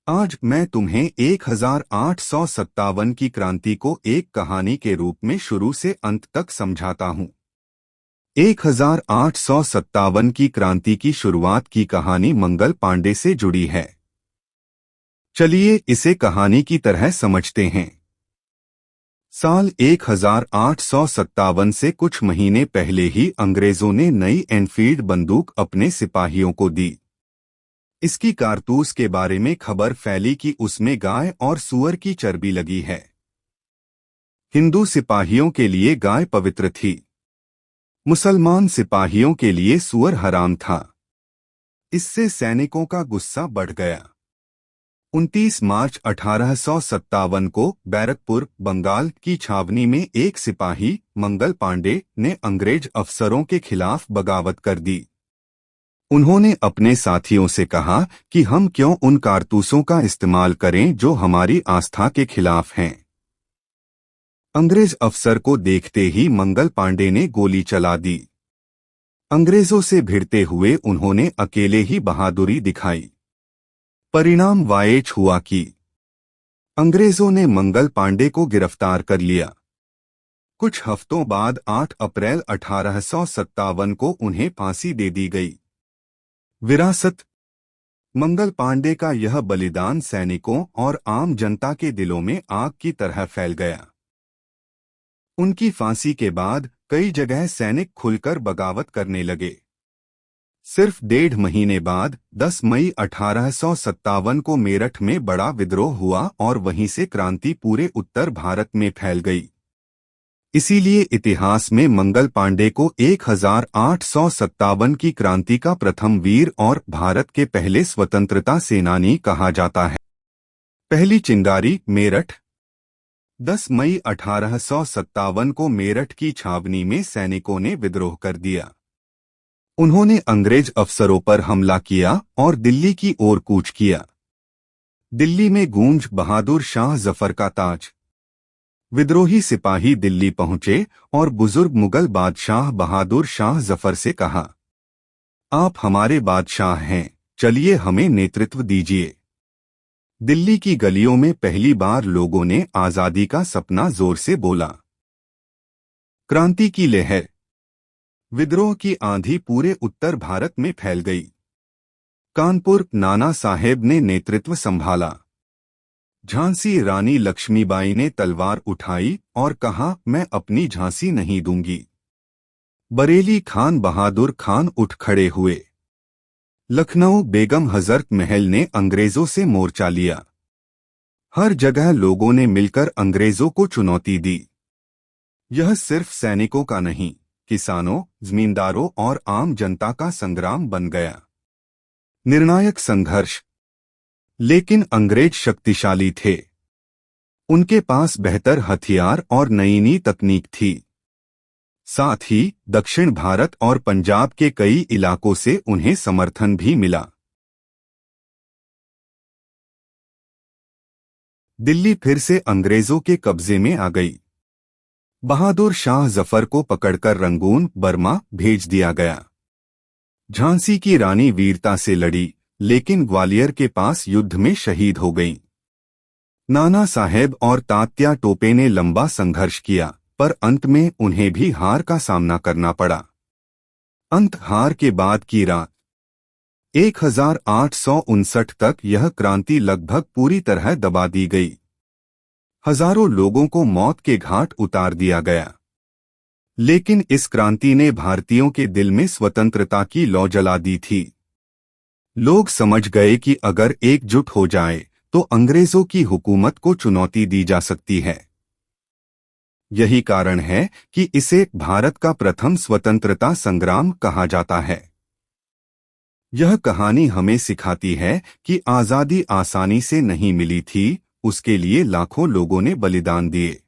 आज मैं तुम्हें 1857 की क्रांति को एक कहानी के रूप में शुरू से अंत तक समझाता हूँ। 1857 की क्रांति की शुरुआत की कहानी मंगल पांडे से जुड़ी है। चलिए इसे कहानी की तरह समझते हैं। साल 1857 से कुछ महीने पहले ही अंग्रेजों ने नई एनफील्ड बंदूक अपने सिपाहियों को दी। इसकी कारतूस के बारे में खबर फैली कि उसमें गाय और सूअर की चर्बी लगी है। हिंदू सिपाहियों के लिए गाय पवित्र थी, मुसलमान सिपाहियों के लिए सूअर हराम था। इससे सैनिकों का गुस्सा बढ़ गया। 29 मार्च 1857 को बैरकपुर, बंगाल की छावनी में एक सिपाही मंगल पांडे ने अंग्रेज अफसरों के खिलाफ बगावत कर दी। उन्होंने अपने साथियों से कहा कि हम क्यों उन कारतूसों का इस्तेमाल करें जो हमारी आस्था के खिलाफ हैं। अंग्रेज अफसर को देखते ही मंगल पांडे ने गोली चला दी। अंग्रेजों से भिड़ते हुए उन्होंने अकेले ही बहादुरी दिखाई। परिणाम वायेच हुआ कि अंग्रेजों ने मंगल पांडे को गिरफ्तार कर लिया। कुछ हफ्तों बाद 8 अप्रैल 1857 को उन्हें फांसी दे दी गई। विरासत। मंगल पांडे का यह बलिदान सैनिकों और आम जनता के दिलों में आग की तरह फैल गया। उनकी फांसी के बाद कई जगह सैनिक खुलकर बगावत करने लगे। सिर्फ 1.5 महीने बाद 10 मई 1857 को मेरठ में बड़ा विद्रोह हुआ और वहीं से क्रांति पूरे उत्तर भारत में फैल गई। इसीलिए इतिहास में मंगल पांडे को 1857 की क्रांति का प्रथम वीर और भारत के पहले स्वतंत्रता सेनानी कहा जाता है। पहली चिंगारी मेरठ। 10 मई 1857 को मेरठ की छावनी में सैनिकों ने विद्रोह कर दिया। उन्होंने अंग्रेज अफसरों पर हमला किया और दिल्ली की ओर कूच किया। दिल्ली में गूंज बहादुर शाह जफर का ताज। विद्रोही सिपाही दिल्ली पहुंचे और बुजुर्ग मुगल बादशाह बहादुर शाह जफर से कहा, आप हमारे बादशाह हैं, चलिए हमें नेतृत्व दीजिए। दिल्ली की गलियों में पहली बार लोगों ने आजादी का सपना जोर से बोला। क्रांति की लहर। विद्रोह की आंधी पूरे उत्तर भारत में फैल गई। कानपुर नाना साहेब ने नेतृत्व संभाला। झांसी रानी लक्ष्मीबाई ने तलवार उठाई और कहा, मैं अपनी झांसी नहीं दूंगी। बरेली खान बहादुर खान उठ खड़े हुए। लखनऊ बेगम हजरत महल ने अंग्रेजों से मोर्चा लिया। हर जगह लोगों ने मिलकर अंग्रेजों को चुनौती दी। यह सिर्फ सैनिकों का नहीं, किसानों, जमींदारों और आम जनता का संग्राम बन गया। निर्णायक संघर्ष। लेकिन अंग्रेज शक्तिशाली थे। उनके पास बेहतर हथियार और नई तकनीक थी। साथ ही दक्षिण भारत और पंजाब के कई इलाकों से उन्हें समर्थन भी मिला। दिल्ली फिर से अंग्रेजों के कब्जे में आ गई। बहादुर शाह जफर को पकड़कर रंगून, बर्मा भेज दिया गया। झांसी की रानी वीरता से लड़ी, लेकिन ग्वालियर के पास युद्ध में शहीद हो गईं। नाना साहेब और तात्या टोपे ने लंबा संघर्ष किया, पर अंत में उन्हें भी हार का सामना करना पड़ा। अंत हार के बाद की रात। 1859 तक यह क्रांति लगभग पूरी तरह दबा दी गई। हजारों लोगों को मौत के घाट उतार दिया गया। लेकिन इस क्रांति ने भारतीयों के दिल में स्वतंत्रता की लौ जला दी थी। लोग समझ गए कि अगर एकजुट हो जाए तो अंग्रेजों की हुकूमत को चुनौती दी जा सकती है। यही कारण है कि इसे भारत का प्रथम स्वतंत्रता संग्राम कहा जाता है। यह कहानी हमें सिखाती है कि आजादी आसानी से नहीं मिली थी, उसके लिए लाखों लोगों ने बलिदान दिए।